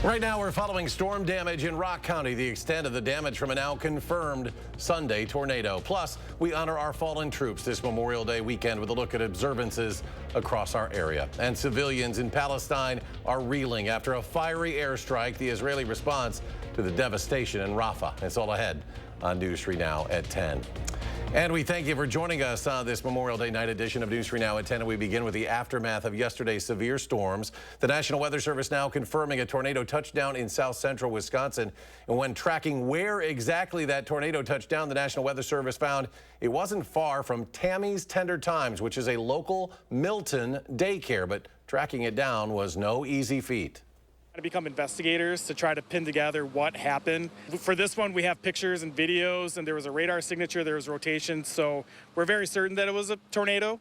Right now, we're following storm damage in Rock County, the extent of the damage from a now confirmed Sunday tornado. Plus, we honor our fallen troops this Memorial Day weekend with a look at observances across our area. And civilians in Palestine are reeling after a fiery airstrike, the Israeli response to the devastation in Rafah. It's all ahead on News 3 Now at 10. And we thank you for joining us on this Memorial Day night edition of News 3 Now at 10. And we begin with the aftermath of yesterday's severe storms. The National Weather Service now confirming a tornado touchdown in south central Wisconsin. And when tracking where exactly that tornado touched down, the National Weather Service found it wasn't far from Tammy's Tender Times, which is a local Milton daycare. But tracking it down was no easy feat. To become investigators to try to pin together what happened. For this one, we have pictures and videos, and there was a radar signature, there was rotation, so we're very certain that it was a tornado.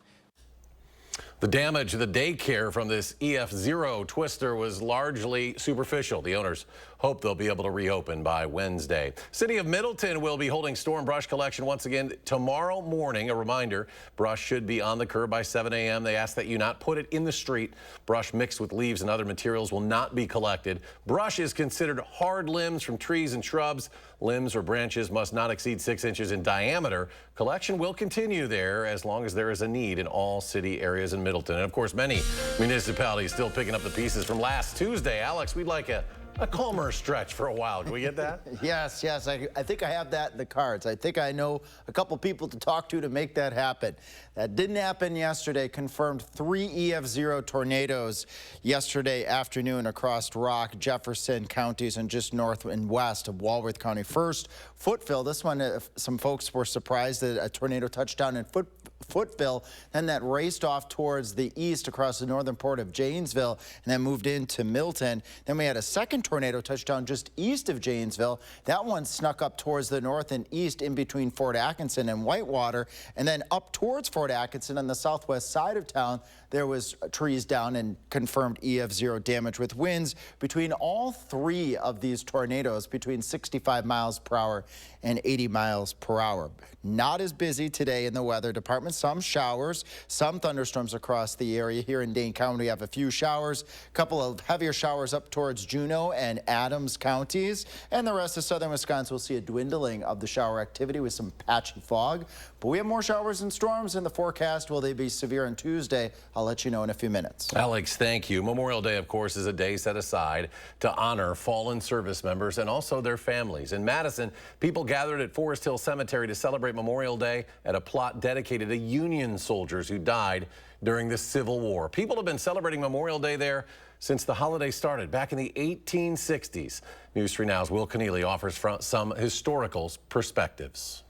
The damage to the daycare from this EF0 twister was largely superficial. The owners hope they'll be able to reopen by Wednesday. City of Middleton will be holding storm brush collection once again tomorrow morning. A reminder, brush should be on the curb by 7 a.m. They ask that you not put it in the street. Brush mixed with leaves and other materials will not be collected. Brush is considered hard limbs from trees and shrubs. Limbs or branches must not exceed 6 inches in diameter. Collection will continue there as long as there is a need in all city areas in Middleton. And of course, many municipalities still picking up the pieces from last Tuesday. Alex, we'd like a calmer stretch for a while. Can we get that? Yes. I think I have that in the cards. I think I know a couple people to talk to make that happen. That didn't happen yesterday. Confirmed 3 EF0 tornadoes yesterday afternoon across Rock, Jefferson counties, and just north and west of Walworth County. First, Footville. This one, some folks were surprised that a tornado touched down in Footville, then that raced off towards the east across the northern port of Janesville and then moved into Milton. Then we had a second tornado touchdown just east of Janesville. That one snuck up towards the north and east in between Fort Atkinson and Whitewater, and then up towards Fort Atkinson on the southwest side of town. There was trees down and confirmed EF0 damage with winds between all 3 of these tornadoes between 65 miles per hour and 80 miles per hour. Not as busy today in the weather department. Some showers, some thunderstorms across the area. Here in Dane County, we have a few showers, a couple of heavier showers up towards Juneau and Adams counties. And the rest of southern Wisconsin will see a dwindling of the shower activity with some patchy fog. But we have more showers and storms in the forecast. Will they be severe on Tuesday? I'll let you know in a few minutes. Alex, thank you. Memorial Day, of course, is a day set aside to honor fallen service members and also their families. In Madison, people gathered at Forest Hill Cemetery to celebrate Memorial Day at a plot dedicated to Union soldiers who died during the Civil War. People have been celebrating Memorial Day there since the holiday started back in the 1860s. News 3 Now's Will Keneally offers some historical perspectives.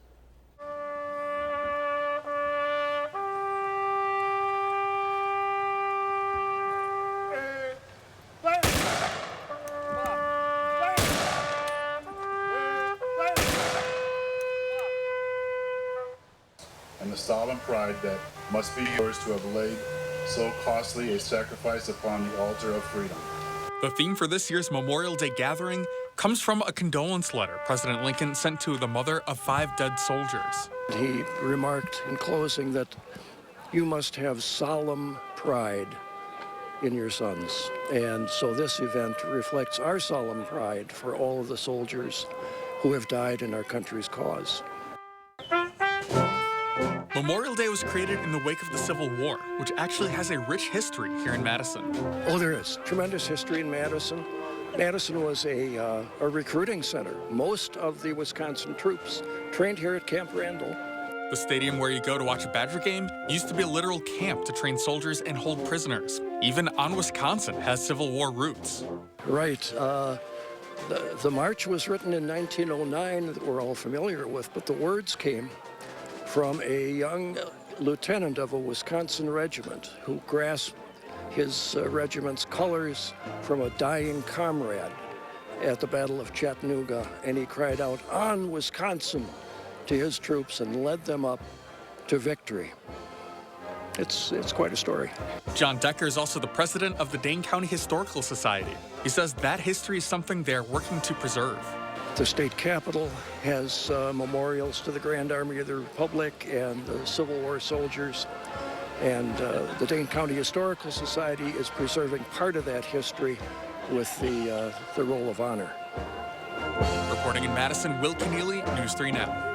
And the solemn pride that must be yours to have laid so costly a sacrifice upon the altar of freedom. The theme for this year's Memorial Day gathering comes from a condolence letter President Lincoln sent to the mother of 5 dead soldiers. He remarked in closing that you must have solemn pride in your sons. And so this event reflects our solemn pride for all of the soldiers who have died in our country's cause. Memorial Day was created in the wake of the Civil War, which actually has a rich history here in Madison. Oh, there is tremendous history in Madison. Madison was a recruiting center. Most of the Wisconsin troops trained here at Camp Randall. The stadium where you go to watch a Badger game used to be a literal camp to train soldiers and hold prisoners. Even On Wisconsin has Civil War roots. Right. The march was written in 1909 that we're all familiar with, but the words came from a young lieutenant of a Wisconsin regiment who grasped his regiment's colors from a dying comrade at the Battle of Chattanooga, and he cried out, "On Wisconsin!" to his troops and led them up to victory. It's quite a story. John Decker is also the president of the Dane County Historical Society. He says that history is something they're working to preserve. The state capitol has memorials to the Grand Army of the Republic and the Civil War soldiers. And the Dane County Historical Society is preserving part of that history with the Roll of Honor. Reporting in Madison, Will Keneally, News 3 Now.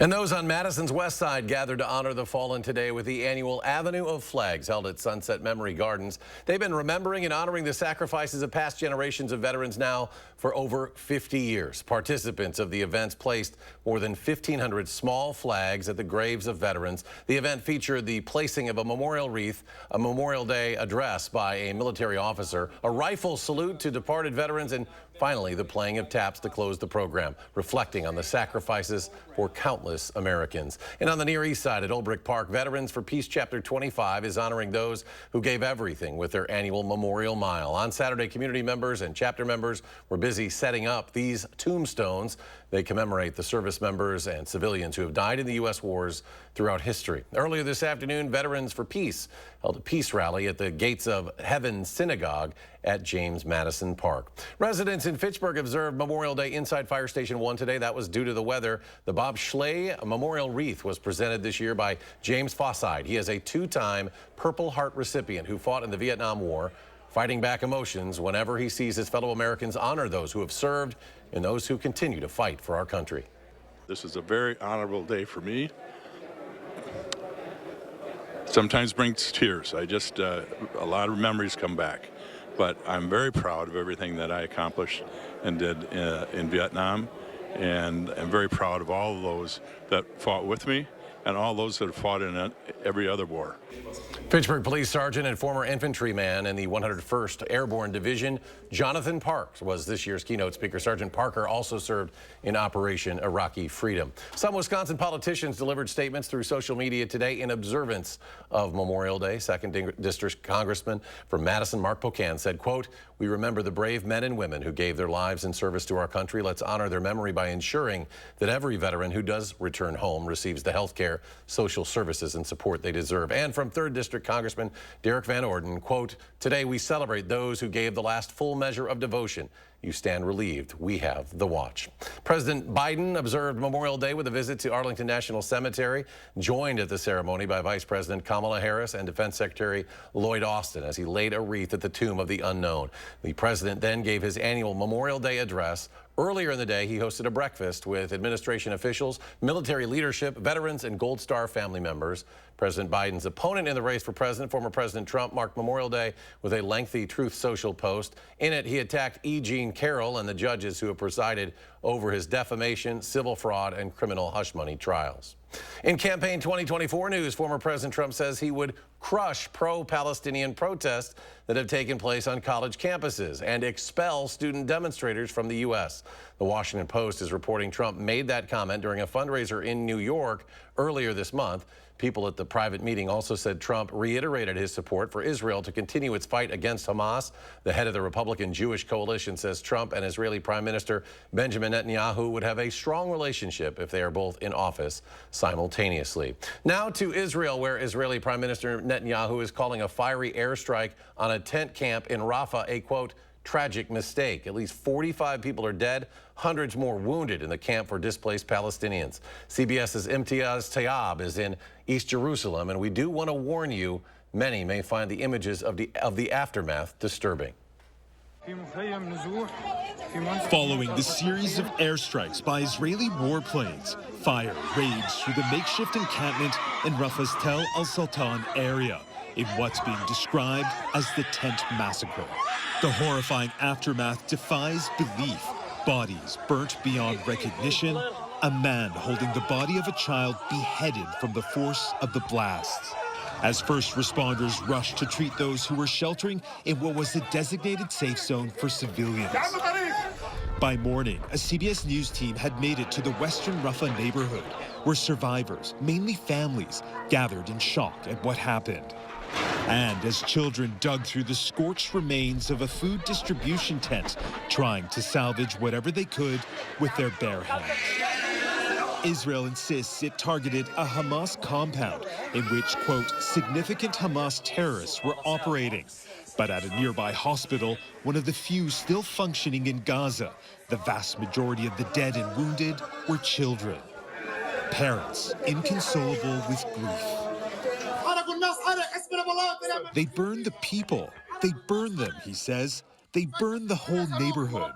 And those on Madison's west side gathered to honor the fallen today with the annual Avenue of Flags held at Sunset Memory Gardens. They've been remembering and honoring the sacrifices of past generations of veterans now for over 50 years. Participants of the events placed more than 1,500 small flags at the graves of veterans. The event featured the placing of a memorial wreath, a Memorial Day address by a military officer, a rifle salute to departed veterans, and finally the playing of taps to close the program, reflecting on the sacrifices for countless Americans. And on the Near East Side at Old Brick Park, Veterans for Peace Chapter 25 is honoring those who gave everything with their annual Memorial Mile. On Saturday, community members and chapter members were busy setting up these tombstones. They commemorate the service members and civilians who have died in the U.S. wars throughout history. Earlier this afternoon, Veterans for Peace held a peace rally at the Gates of Heaven Synagogue at James Madison Park. Residents in Fitchburg observed Memorial Day inside Fire Station 1 today. That was due to the weather. The Bob Schley Memorial Wreath was presented this year by James Fosside. He is a two-time Purple Heart recipient who fought in the Vietnam War, fighting back emotions whenever he sees his fellow Americans honor those who have served and those who continue to fight for our country. This is a very honorable day for me. Sometimes brings tears. A lot of memories come back. But I'm very proud of everything that I accomplished and did in Vietnam. And I'm very proud of all of those that fought with me and all those that have fought in every other war. Fitchburg Police Sergeant and former infantryman in the 101st Airborne Division, Jonathan Parks, was this year's keynote speaker. Sergeant Parker also served in Operation Iraqi Freedom. Some Wisconsin politicians delivered statements through social media today in observance of Memorial Day. 2nd District Congressman from Madison, Mark Pocan, said, quote, "We remember the brave men and women who gave their lives in service to our country. Let's honor their memory by ensuring that every veteran who does return home receives the health care, social services, and support they deserve." And from 3rd District Congressman Derek Van Orden, quote, "Today we celebrate those who gave the last full measure of devotion. You stand relieved. We have the watch." President Biden observed Memorial Day with a visit to Arlington National Cemetery, joined at the ceremony by Vice President Kamala Harris and Defense Secretary Lloyd Austin as he laid a wreath at the tomb of the unknown. The president then gave his annual Memorial Day address. Earlier in the day, he hosted a breakfast with administration officials, military leadership, veterans, and Gold Star family members. President Biden's opponent in the race for president, former President Trump, marked Memorial Day with a lengthy Truth Social post. In it, he attacked E. Jean Carroll and the judges who have presided over his defamation, civil fraud, and criminal hush money trials. In campaign 2024 news, former President Trump says he would crush pro-Palestinian protests that have taken place on college campuses and expel student demonstrators from the U.S. The Washington Post is reporting Trump made that comment during a fundraiser in New York earlier this month. People at the private meeting also said Trump reiterated his support for Israel to continue its fight against Hamas. The head of the Republican Jewish coalition says Trump and Israeli Prime Minister Benjamin Netanyahu would have a strong relationship if they are both in office simultaneously. Now to Israel, where Israeli Prime Minister Netanyahu is calling a fiery airstrike on a tent camp in Rafah a, quote, tragic mistake. At least 45 people are dead, hundreds more wounded in the camp for displaced Palestinians. CBS's Imtiaz Tayyab is in East Jerusalem, and we do want to warn you, many may find the images of the aftermath disturbing. Following the series of airstrikes by Israeli warplanes, fire raged through the makeshift encampment in Rafah's Tel al-Sultan area in what's being described as the tent massacre. The horrifying aftermath defies belief. Bodies burnt beyond recognition, a man holding the body of a child beheaded from the force of the blasts. As first responders rushed to treat those who were sheltering in what was the designated safe zone for civilians. By morning, a CBS News team had made it to the western Rafah neighborhood, where survivors, mainly families, gathered in shock at what happened. And as children dug through the scorched remains of a food distribution tent, trying to salvage whatever they could with their bare hands. Israel insists it targeted a Hamas compound in which, quote, significant Hamas terrorists were operating. But at a nearby hospital, one of the few still functioning in Gaza, the vast majority of the dead and wounded were children. Parents inconsolable with grief. They burn the people. They burn them, he says. They burn the whole neighborhood.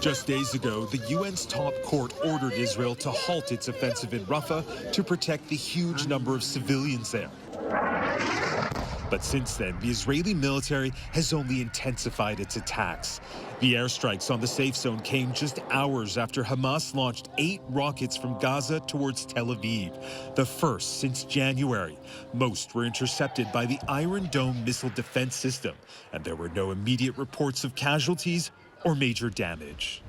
Just days ago, the UN's top court ordered Israel to halt its offensive in Rafah to protect the huge number of civilians there. But since then, the Israeli military has only intensified its attacks. The airstrikes on the safe zone came just hours after Hamas launched 8 rockets from Gaza towards Tel Aviv, the first since January. Most were intercepted by the Iron Dome missile defense system, and there were no immediate reports of casualties or major damage.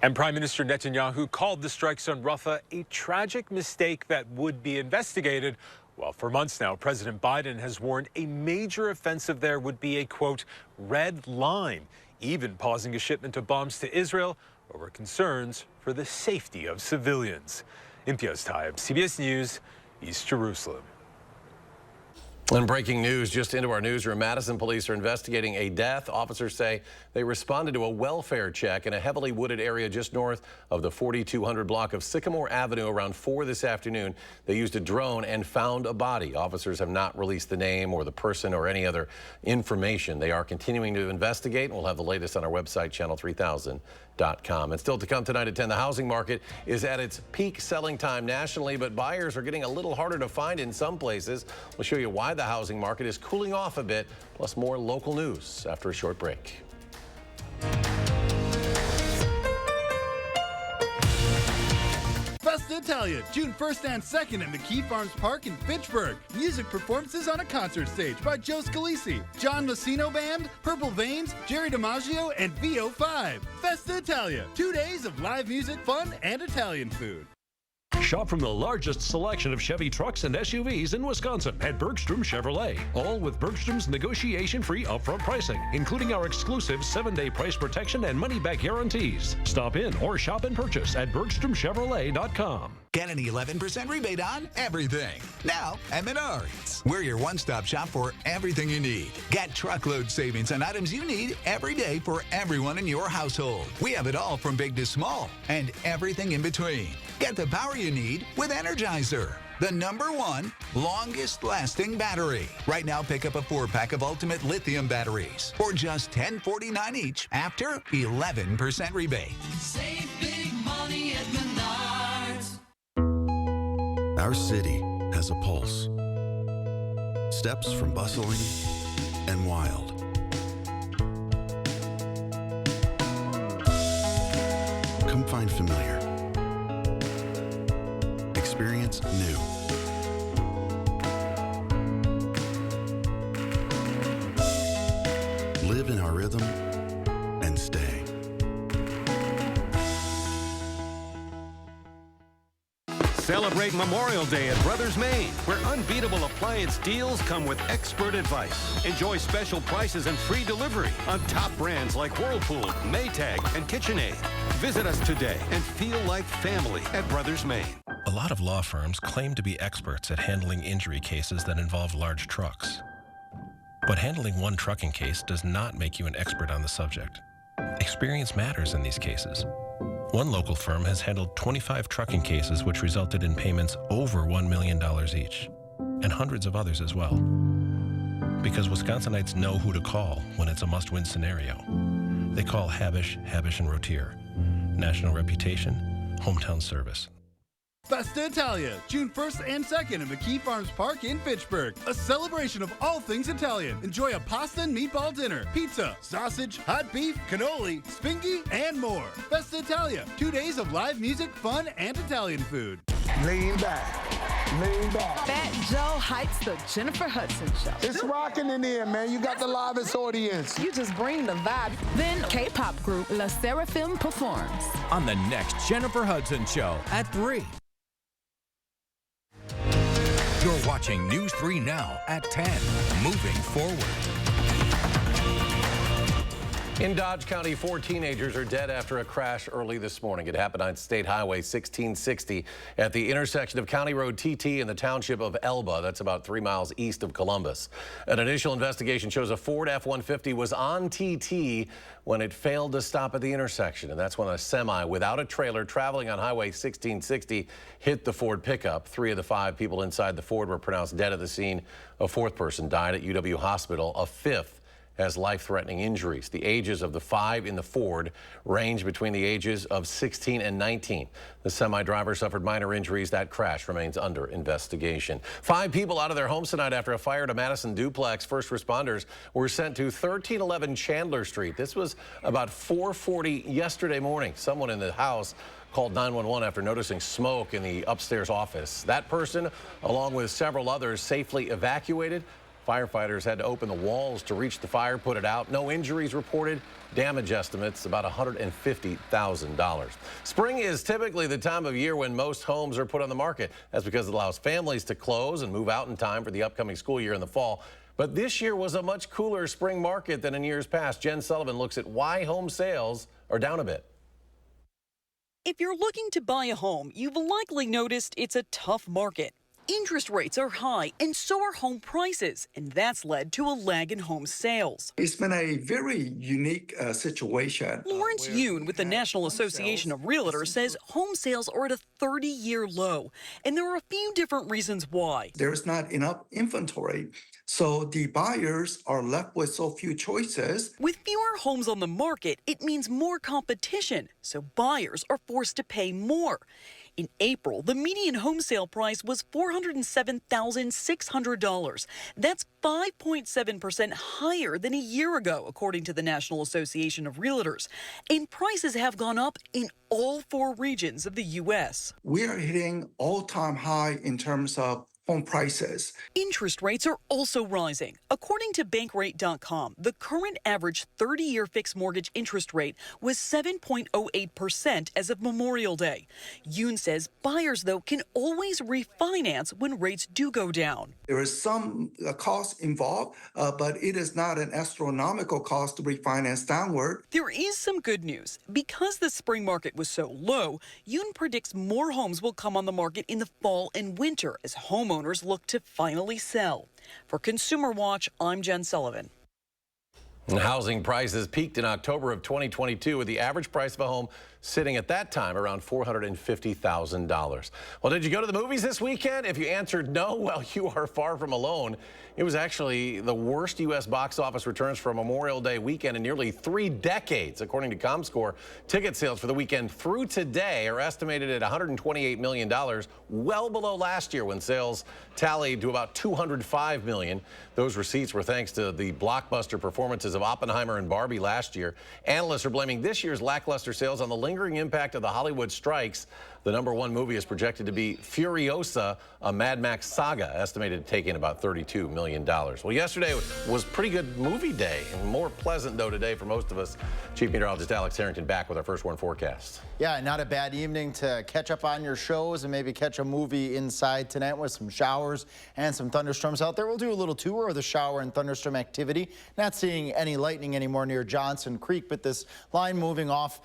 And Prime Minister Netanyahu called the strikes on Rafah a tragic mistake that would be investigated. Well, for months now, President Biden has warned a major offensive there would be a, quote, red line, even pausing a shipment of bombs to Israel over concerns for the safety of civilians. Imtiaz Taib, CBS News, East Jerusalem. And breaking news just into our newsroom, Madison police are investigating a death. Officers say they responded to a welfare check in a heavily wooded area just north of the 4200 block of Sycamore Avenue around 4 this afternoon. They used a drone and found a body. Officers have not released the name or the person or any other information. They are continuing to investigate, and we'll have the latest on our website, channel3000.com. And still to come tonight at 10, the housing market is at its peak selling time nationally, but buyers are getting a little harder to find in some places. We'll show you why the housing market is cooling off a bit, plus more local news after a short break. Festa Italia, June 1st and 2nd at McKee Farms Park in Fitchburg. Music performances on a concert stage by Joe Scalisi, John Messino Band, Purple Veins, Jerry DiMaggio, and VO5. Festa Italia, 2 days of live music, fun, and Italian food. Shop from the largest selection of Chevy trucks and SUVs in Wisconsin at Bergstrom Chevrolet. All with Bergstrom's negotiation-free upfront pricing, including our exclusive 7-day price protection and money-back guarantees. Stop in or shop and purchase at BergstromChevrolet.com. Get an 11% rebate on everything. Now at Menards. We're your one-stop shop for everything you need. Get truckload savings on items you need every day for everyone in your household. We have it all from big to small and everything in between. Get the power you need with Energizer, the #1 longest-lasting battery. Right now, pick up a 4-pack of Ultimate Lithium batteries for just $10.49 each after 11% rebate. Save big money at Menards. Our city has a pulse. Steps from bustling and wild. Come find familiar. Experience new. Live in our rhythm and stay. Celebrate Memorial Day at Brothers Maine, where unbeatable appliance deals come with expert advice. Enjoy special prices and free delivery on top brands like Whirlpool, Maytag, and KitchenAid. Visit us today and feel like family at Brothers Maine. A lot of law firms claim to be experts at handling injury cases that involve large trucks. But handling one trucking case does not make you an expert on the subject. Experience matters in these cases. One local firm has handled 25 trucking cases which resulted in payments over $1 million each, and hundreds of others as well. Because Wisconsinites know who to call when it's a must-win scenario. They call Habish, Habish & Rotier. National reputation, hometown service. Festa Italia, June 1st and 2nd at McKee Farms Park in Fitchburg. A celebration of all things Italian. Enjoy a pasta and meatball dinner, pizza, sausage, hot beef, cannoli, spinky, and more. Festa Italia, 2 days of live music, fun, and Italian food. Lean back. Lean back. Fat Joe hypes the Jennifer Hudson Show. It's rocking in here, man. You got the livest audience. You just bring the vibe. Then K-pop group La Seraphim performs. On the next Jennifer Hudson Show at 3. You're watching News 3 Now at 10. Moving forward. In Dodge County, 4 teenagers are dead after a crash early this morning. It happened on State Highway 1660 at the intersection of County Road TT and the township of Elba. That's about 3 miles east of Columbus. An initial investigation shows a Ford F-150 was on TT when it failed to stop at the intersection. And that's when a semi without a trailer traveling on Highway 1660 hit the Ford pickup. 3 of the 5 people inside the Ford were pronounced dead at the scene. A 4th person died at UW Hospital. A 5th has life-threatening injuries. The ages of the 5 in the Ford range between the ages of 16 and 19. The semi-driver suffered minor injuries. That crash remains under investigation. 5 people out of their homes tonight after a fire at a Madison duplex. First responders were sent to 1311 Chandler Street. This was about 4:40 yesterday morning. Someone in the house called 911 after noticing smoke in the upstairs office. That person, along with several others, safely evacuated. Firefighters had to open the walls to reach the fire, put it out. No injuries reported. Damage estimates about $150,000. Spring is typically the time of year when most homes are put on the market. That's because it allows families to close and move out in time for the upcoming school year in the fall. But this year was a much cooler spring market than in years past. Jen Sullivan looks at why home sales are down a bit. If you're looking to buy a home, you've likely noticed it's a tough market. Interest rates are high, and so are home prices, and that's led to a lag in home sales. It's been a very unique situation. Lawrence Yoon with the National Association of Realtors says home sales are at a 30-year low, and there are a few different reasons why. There's not enough inventory, so the buyers are left with so few choices. With fewer homes on the market, it means more competition, so buyers are forced to pay more. In April, the median home sale price was $407,600. That's 5.7% higher than a year ago, according to the National Association of Realtors. And prices have gone up in all 4 regions of the U.S. We are hitting all-time high in terms of home prices. Interest rates are also rising. According to Bankrate.com, the current average 30-year fixed mortgage interest rate was 7.08% as of Memorial Day. Yoon says buyers, though, can always refinance when rates do go down. There is some cost involved, but it is not an astronomical cost to refinance downward. There is some good news. Because the spring market was so low, Yoon predicts more homes will come on the market in the fall and winter as homeowners look to finally sell. For Consumer Watch, I'm Jen Sullivan. Housing prices peaked in October of 2022 with the average price of a home sitting at that time around $450,000. Well, did you go to the movies this weekend? If you answered no, well, you are far from alone. It was actually the worst U.S. box office returns for a Memorial Day weekend in nearly 3 decades. According to ComScore, ticket sales for the weekend through today are estimated at $128 million, well below last year when sales tallied to about $205 million. Those receipts were thanks to the blockbuster performances of Oppenheimer and Barbie last year. Analysts are blaming this year's lackluster sales on the lingering impact of the Hollywood strikes. The #1 movie is projected to be Furiosa, a Mad Max saga, estimated to take in about $32 million. Well, yesterday was pretty good movie day, and more pleasant, though, today for most of us. Chief Meteorologist Alex Harrington back with our first warn forecast. Yeah, not a bad evening to catch up on your shows and maybe catch a movie inside tonight with some showers and some thunderstorms out there. We'll do a little tour of the shower and thunderstorm activity. Not seeing any lightning anymore near Johnson Creek, but this line moving off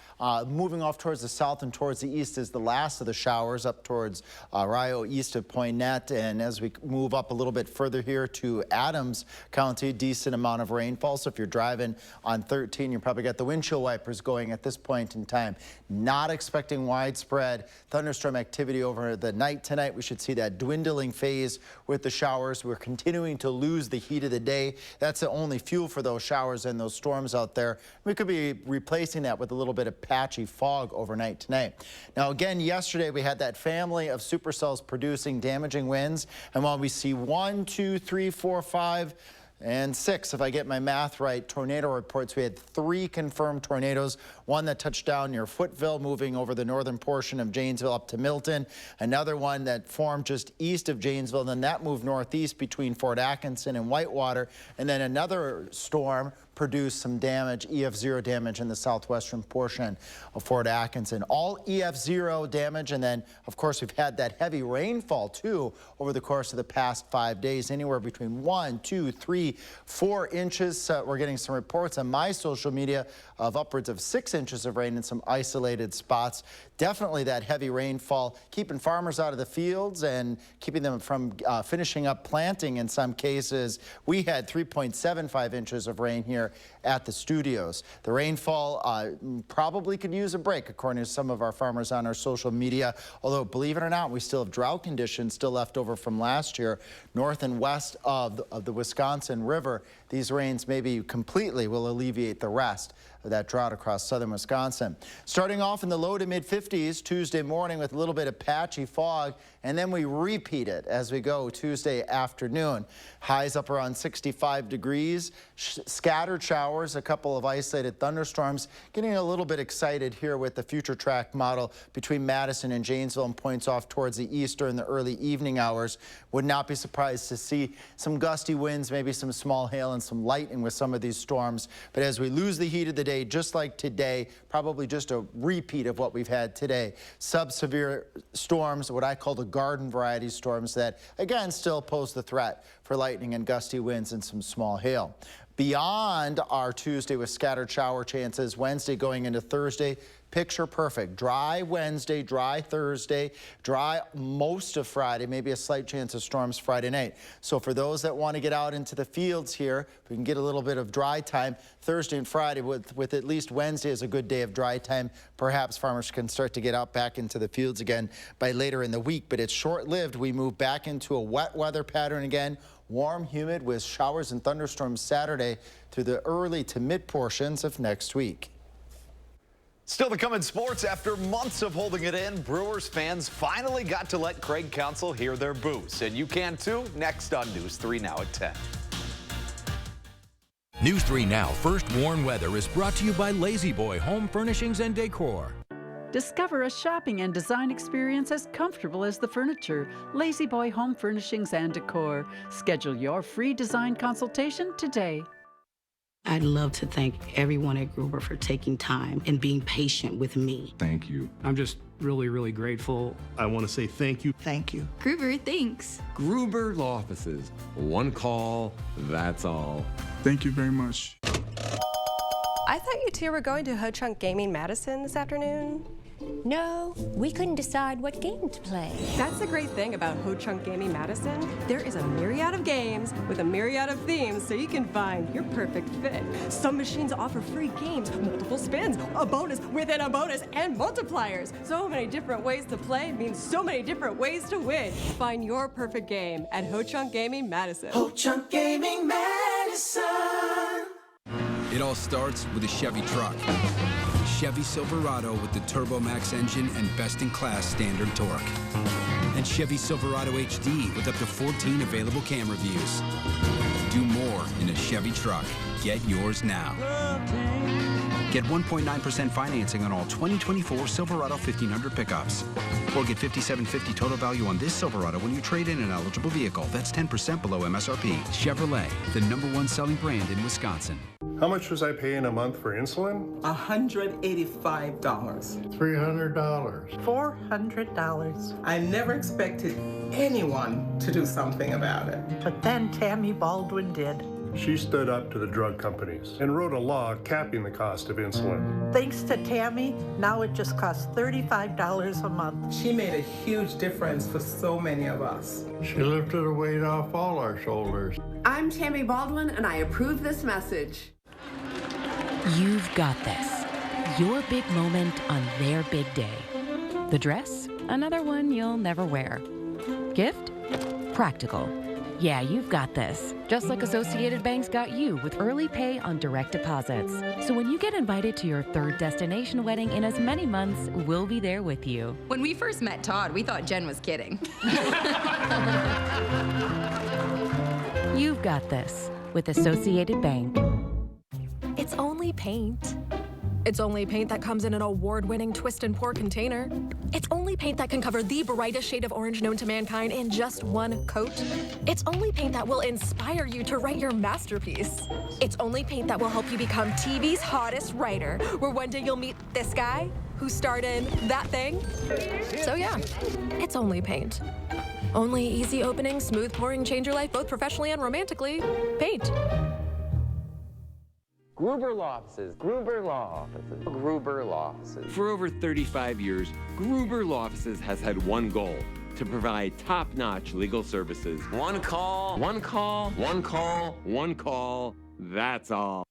towards the south and towards the east is the last of the showers up towards Rio east of Poinnette. And as we move up a little bit further here to Adams County, decent amount of rainfall. So if you're driving on 13, you probably got the windshield wipers going at this point in time. Not expecting widespread thunderstorm activity over the night tonight. We should see that dwindling phase with the showers. We're continuing to lose the heat of the day. That's the only fuel for those showers and those storms out there. We could be replacing that with a little bit of patchy fog overnight tonight. Now again, yesterday we had that family of supercells producing damaging winds, and while we see 1, 2, 3, 4, 5, and 6, if I get my math right, tornado reports. We had 3 confirmed tornadoes, one that touched down near Footville, moving over the northern portion of Janesville up to Milton, another one that formed just east of Janesville, and then that moved northeast between Fort Atkinson and Whitewater, and then another storm produced some damage, EF0 damage in the southwestern portion of Fort Atkinson. All EF0 damage, and then, of course, we've had that heavy rainfall, too, over the course of the past 5 days, anywhere between 1, 2, 3, 4 inches. We're getting some reports on my social media of upwards of 6 inches of rain in some isolated spots. Definitely that heavy rainfall keeping farmers out of the fields and keeping them from finishing up planting in some cases. We had 3.75 inches of rain here at the studios. The rainfall probably could use a break, according to some of our farmers on our social media, although believe it or not, we still have drought conditions still left over from last year north and west of the Wisconsin River. These rains maybe completely will alleviate the rest of that drought across southern Wisconsin. Starting off in the low to mid 50s Tuesday morning with a little bit of patchy fog, and then we repeat it as we go Tuesday afternoon. Highs up around 65 degrees, scattered showers, a couple of isolated thunderstorms. Getting a little bit excited here with the future track model between Madison and Janesville, and points off towards the east during the early evening hours. Would not be surprised to see some gusty winds, maybe some small hail and some lightning with some of these storms. But as we lose the heat of the day, just like today, probably just a repeat of what we've had today. Sub-severe storms, what I call the garden variety storms that, again, still pose the threat for lightning and gusty winds and some small hail. Beyond our Tuesday with scattered shower chances, Wednesday going into Thursday, picture perfect. Dry Wednesday, dry Thursday, dry most of Friday, maybe a slight chance of storms Friday night. So for those that want to get out into the fields here, we can get a little bit of dry time Thursday and Friday, with at least Wednesday as a good day of dry time. Perhaps farmers can start to get out back into the fields again by later in the week, but it's short-lived. We move back into a wet weather pattern again. Warm, humid with showers and thunderstorms Saturday through the early to mid portions of next week. Still to come in sports, after months of holding it in, Brewers fans finally got to let Craig Counsell hear their boos. And you can too, next on News 3 Now at 10. News 3 Now First Warn Weather is brought to you by Lazy Boy Home Furnishings and Decor. Discover a shopping and design experience as comfortable as the furniture. Lazy Boy Home Furnishings and Decor. Schedule your free design consultation today. I'd love to thank everyone at Gruber for taking time and being patient with me. Thank you. I'm just really, really grateful. I want to say thank you. Thank you. Gruber, thanks. Gruber Law Offices. One call, that's all. Thank you very much. I thought you two were going to Ho Chunk Gaming Madison this afternoon. No, we couldn't decide what game to play. That's the great thing about Ho Chunk Gaming Madison. There is a myriad of games with a myriad of themes so you can find your perfect fit. Some machines offer free games, multiple spins, a bonus within a bonus, and multipliers. So many different ways to play means so many different ways to win. Find your perfect game at Ho Chunk Gaming Madison. Ho Chunk Gaming Madison. It all starts with a Chevy truck. Chevy Silverado with the Turbo Max engine and best-in-class standard torque. And Chevy Silverado HD with up to 14 available camera views. Do more in a Chevy truck. Get yours now. Get 1.9% financing on all 2024 Silverado 1500 pickups. Or get $5,750 total value on this Silverado when you trade in an eligible vehicle. That's 10% below MSRP. Chevrolet, the #1 selling brand in Wisconsin. How much was I paying a month for insulin? $185. $300. $400. I never expected anyone to do something about it. But then Tammy Baldwin did. She stood up to the drug companies and wrote a law capping the cost of insulin. Thanks to Tammy, now it just costs $35 a month. She made a huge difference for so many of us. She lifted a weight off all our shoulders. I'm Tammy Baldwin, and I approve this message. You've got this. Your big moment on their big day. The dress? Another one you'll never wear. Gift? Practical. Yeah, you've got this. Just like Associated Bank's got you with early pay on direct deposits. So when you get invited to your third destination wedding in as many months, we'll be there with you. When we first met Todd, we thought Jen was kidding. You've got this with Associated Bank. It's only paint. It's only paint that comes in an award-winning twist and pour container. It's only paint that can cover the brightest shade of orange known to mankind in just one coat. It's only paint that will inspire you to write your masterpiece. It's only paint that will help you become TV's hottest writer, where one day you'll meet this guy who starred in that thing. So yeah, it's only paint. Only easy opening, smooth pouring, change your life both professionally and romantically. Paint. Gruber Law Offices, Gruber Law Offices, Gruber Law Offices. For over 35 years, Gruber Law Offices has had one goal: to provide top-notch legal services. One call, one call, one call, one call, that's all.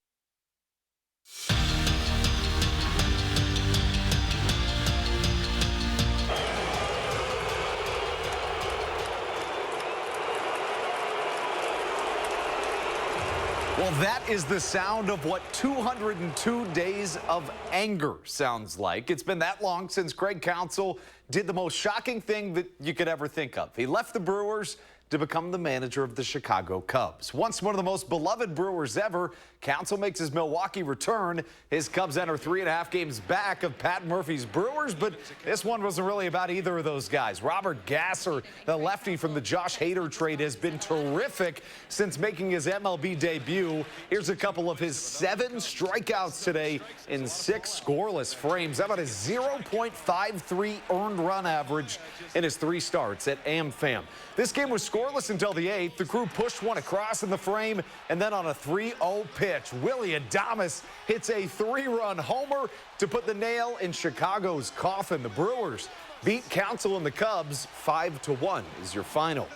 Well, that is the sound of what 202 days of anger sounds like. It's been that long since Craig Counsell did the most shocking thing that you could ever think of. He left the Brewers to become the manager of the Chicago Cubs. Once one of the most beloved Brewers ever, Counsell makes his Milwaukee return. His Cubs enter 3.5 games back of Pat Murphy's Brewers, but this one wasn't really about either of those guys. Robert Gasser, the lefty from the Josh Hader trade, has been terrific since making his MLB debut. Here's a couple of his 7 strikeouts today in 6 scoreless frames. How about his 0.53 earned run average in his 3 starts at AmFam? This game was scoreless until the 8th. The Crew pushed one across in the frame, and then on a 3-0 pitch, Willie Adames hits a 3-run homer to put the nail in Chicago's coffin. The Brewers beat Counsell and the Cubs 5-1 is your final.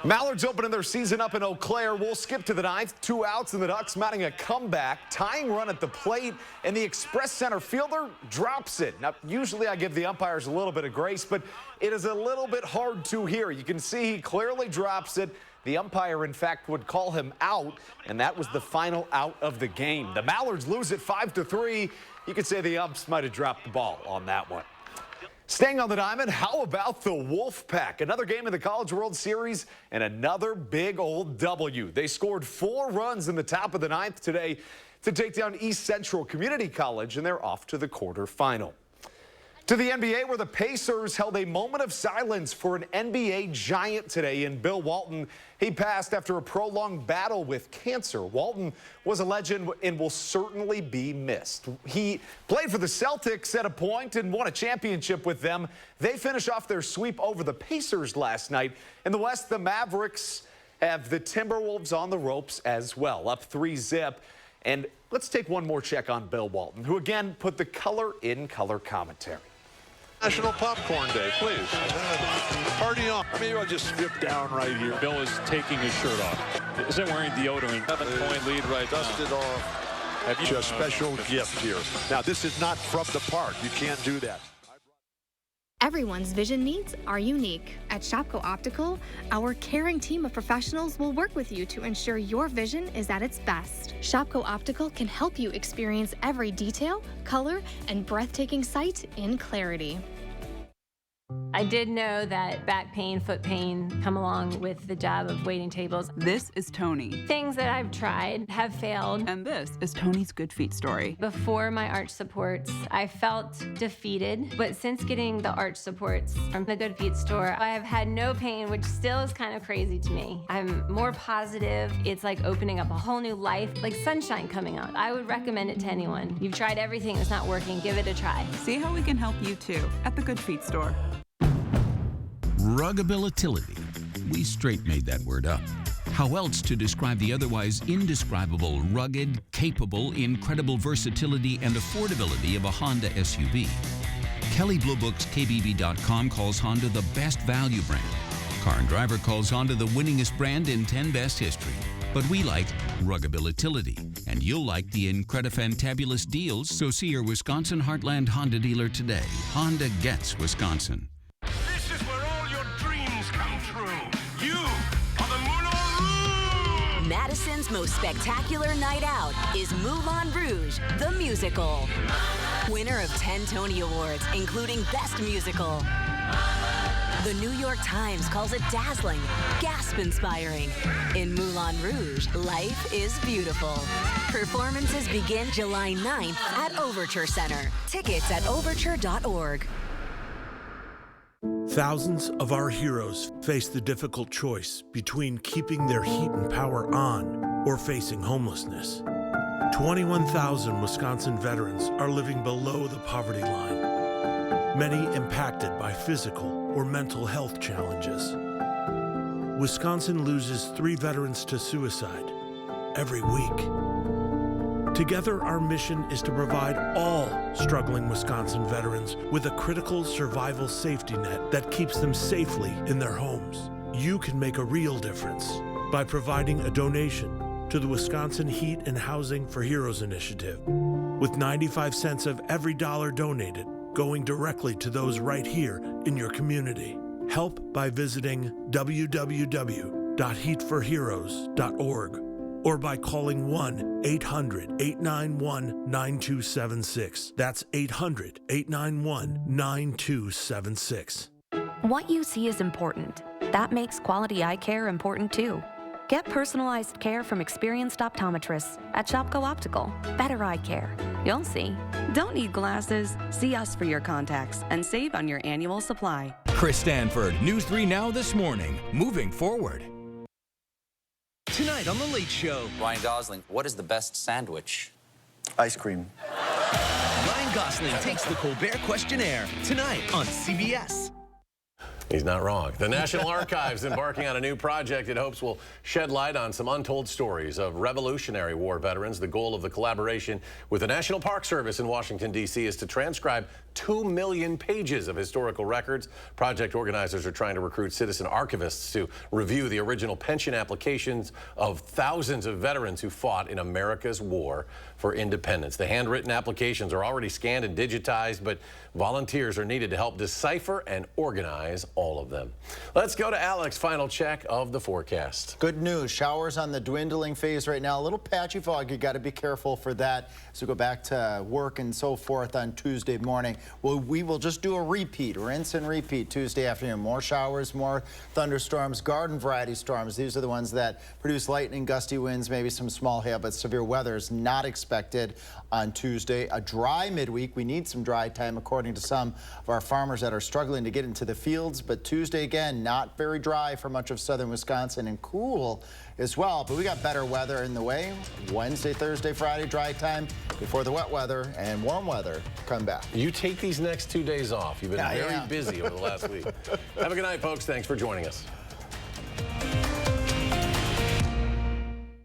Mallards opening their season up in Eau Claire. We'll skip to the 9th. 2 outs, and the Ducks mounting a comeback. Tying run at the plate, and the Express center fielder drops it. Now, usually I give the umpires a little bit of grace, but it is a little bit hard to hear. You can see he clearly drops it. The umpire, in fact, would call him out, and that was the final out of the game. The Mallards lose it 5-3. You could say the umps might have dropped the ball on that one. Staying on the diamond, how about the Wolfpack? Another game in the College World Series and another big old W. They scored 4 runs in the top of the 9th today to take down East Central Community College, and they're off to the quarterfinal. To the NBA, where the Pacers held a moment of silence for an NBA giant today in Bill Walton. He passed after a prolonged battle with cancer. Walton was a legend and will certainly be missed. He played for the Celtics at a point and won a championship with them. They finish off their sweep over the Pacers last night. In the West, the Mavericks have the Timberwolves on the ropes as well, up 3-0. And let's take one more check on Bill Walton, who again put the color in color commentary. National Popcorn Day, please. Party on. Maybe I'll just strip down right here. Bill is taking his shirt off. Isn't wearing deodorant. 7-point lead right now. Dusted off. Have you a special gift here? Now, this is not from the park. You can't do that. Everyone's vision needs are unique. At Shopko Optical, our caring team of professionals will work with you to ensure your vision is at its best. Shopko Optical can help you experience every detail, color, and breathtaking sight in clarity. I did know that back pain, foot pain come along with the job of waiting tables. This is Tony. Things that I've tried have failed. And this is Tony's good feet story. Before my arch supports, I felt defeated. But since getting the arch supports from the Good Feet store, I have had no pain, which still is kind of crazy to me. I'm more positive. It's like opening up a whole new life, like sunshine coming out. I would recommend it to anyone. You've tried everything that's not working, give it a try. See how we can help you too at the Good Feet store. Ruggability. We straight made that word up. How else to describe the otherwise indescribable, rugged, capable, incredible versatility and affordability of a Honda SUV? Kelley Blue Book's KBB.com calls Honda the best value brand. Car and Driver calls Honda the winningest brand in 10 Best history. But we like ruggability, and you'll like the incredifantabulous deals, so see your Wisconsin Heartland Honda dealer today. Honda gets Wisconsin. Madison's most spectacular night out is Moulin Rouge, the musical. Winner of 10 Tony Awards, including Best Musical. The New York Times calls it dazzling, gasp-inspiring. In Moulin Rouge, life is beautiful. Performances begin July 9th at Overture Center. Tickets at overture.org. Thousands of our heroes face the difficult choice between keeping their heat and power on or facing homelessness. 21,000 Wisconsin veterans are living below the poverty line, many impacted by physical or mental health challenges. Wisconsin loses 3 veterans to suicide every week. Together, our mission is to provide all struggling Wisconsin veterans with a critical survival safety net that keeps them safely in their homes. You can make a real difference by providing a donation to the Wisconsin Heat and Housing for Heroes initiative, with 95 cents of every dollar donated going directly to those right here in your community. Help by visiting www.heatforheroes.org or by calling 1-800-891-9276. That's 800-891-9276. What you see is important. That makes quality eye care important too. Get personalized care from experienced optometrists at Shopko Optical. Better eye care. You'll see. Don't need glasses? See us for your contacts and save on your annual supply. Chris Stanford, News 3 Now This Morning. Moving forward. Tonight on The Late Show. Ryan Gosling, what is the best sandwich? Ice cream. Ryan Gosling takes the Colbert Questionnaire. Tonight on CBS. He's not wrong. The National Archives embarking on a new project it hopes will shed light on some untold stories of Revolutionary War veterans. The goal of the collaboration with the National Park Service in Washington, D.C. is to transcribe 2 million pages of historical records. Project organizers are trying to recruit citizen archivists to review the original pension applications of thousands of veterans who fought in America's war for independence. The handwritten applications are already scanned and digitized, but volunteers are needed to help decipher and organize all of them. Let's go to Alex. Final check of the forecast. Good news. Showers on the dwindling phase right now. A little patchy fog. You got to be careful for that as we go back to work and so forth on Tuesday morning. Well, we will just do a repeat, rinse and repeat Tuesday afternoon. More showers, more thunderstorms, garden variety storms. These are the ones that produce lightning, gusty winds, maybe some small hail, but severe weather is not expected on Tuesday. A dry midweek. We need some dry time according to some of our farmers that are struggling to get into the fields. But Tuesday, again, not very dry for much of southern Wisconsin and cool as well. But we got better weather in the way. Wednesday, Thursday, Friday, dry time before the wet weather and warm weather come back. You take these next 2 days off. You've been very busy over the last week. Have a good night, folks. Thanks for joining us.